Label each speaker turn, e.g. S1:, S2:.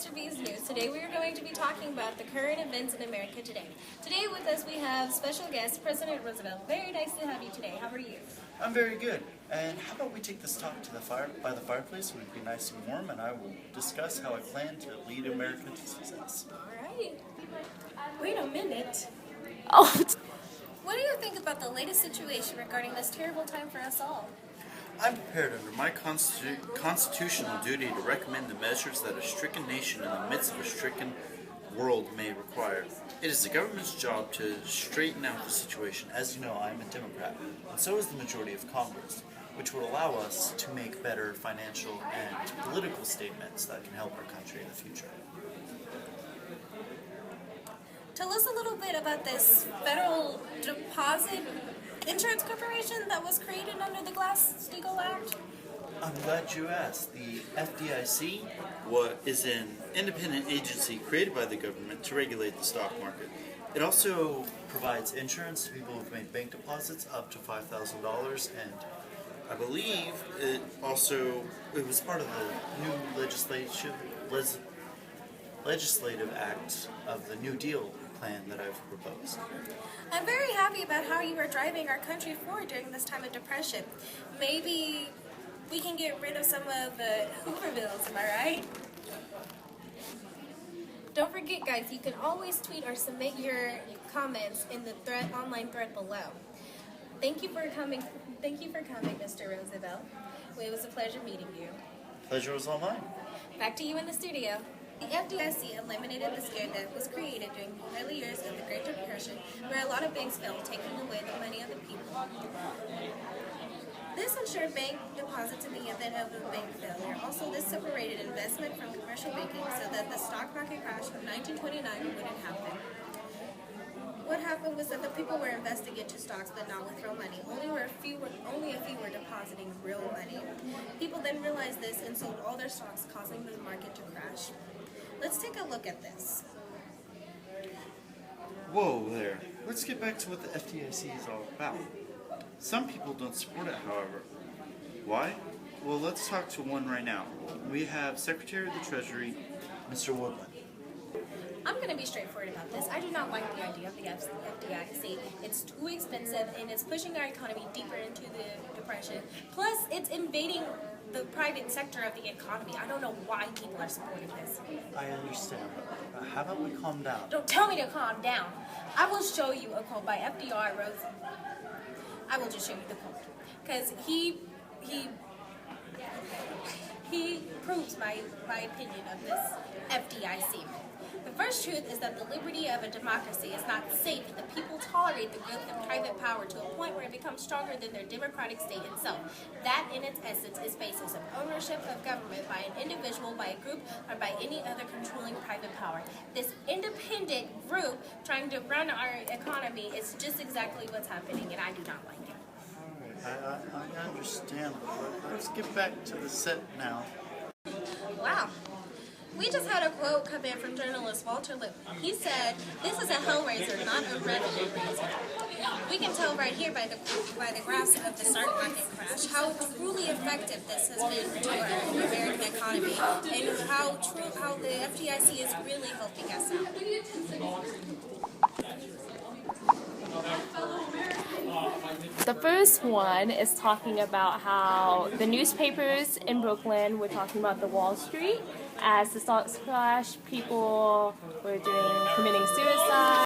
S1: Mr. B's News. Today we are going to be talking about the current events in America today. Today with us we have special guest, President Roosevelt. Very nice to have you today. How are you?
S2: I'm very good. And how about we take this talk to the by the fireplace? It would be nice and warm, and I will discuss how I plan to lead America to success.
S1: Alrighty. Wait a minute.
S3: Oh,
S1: What do you think about the latest situation regarding this terrible time for us all?
S2: I'm prepared under my constitutional duty to recommend the measures that a stricken nation in the midst of a stricken world may require. It is the government's job to straighten out the situation. As you know, I'm a Democrat, and so is the majority of Congress, which will allow us to make better financial and political statements that can help our country in the future.
S1: Tell us a little bit about this Federal Deposit Insurance Corporation that was created under the Glass-Steagall Act.
S2: I'm glad you asked. The FDIC is an independent agency created by the government to regulate the stock market. It also provides insurance to people who've made bank deposits up to $5,000, and I believe it was part of the new legislative act of the New Deal plan that I've proposed.
S1: I'm very happy about how you are driving our country forward during this time of depression. Maybe we can get rid of some of the Hoovervilles, am I right? Don't forget, guys, you can always tweet or submit your comments in the online thread below. Thank you for coming, Mr. Roosevelt. It was a pleasure meeting you.
S2: Pleasure was all mine.
S1: Back to you in the studio. The FDIC eliminated the scare that was created during the early years of the Great Depression, where a lot of banks failed, taking away the money of the people. This ensured bank deposits in the event of a bank failure. Also, this separated investment from commercial banking so that the stock market crash of 1929 wouldn't happen. What happened was that the people were investing into stocks but not with real money. Only a few were depositing real money. People then realized this and sold all their stocks, causing the market to crash. Let's take a look at this.
S2: Whoa there. Let's get back to what the FDIC is all about. Some people don't support it, however. Why? Well, let's talk to one right now. We have Secretary of the Treasury, Mr. Woodland.
S1: I'm going to be straightforward about this. I do not like the idea of the FDIC. It's too expensive and it's pushing our economy deeper into the depression. Plus, it's invading the private sector of the economy. I don't know why people are supporting this.
S2: I understand, but how about we calm down?
S1: Don't tell me to calm down. I will show you a quote by FDR Roosevelt. I will just show you the quote. Because he proves my opinion of this FDIC. The first truth is that the liberty of a democracy is not safe if the people tolerate the growth of private power to a point where it becomes stronger than their democratic state itself. That, in its essence, is basis of ownership of government by an individual, by a group, or by any other controlling private power. This independent group trying to run our economy is just exactly what's happening, and I do not like it.
S2: I understand, but let's get back to the set now.
S1: Wow. We just had a quote come in from journalist Walter Lipp. He said, "This is a hellraiser, not a revenue raiser." We can tell right here by the graphs of the stock market crash how truly effective this has been to our American economy and how the FDIC is really helping us out.
S3: the first one is talking about how the newspapers in Brooklyn were talking about the Wall Street. As the stocks crashed, people were committing suicide.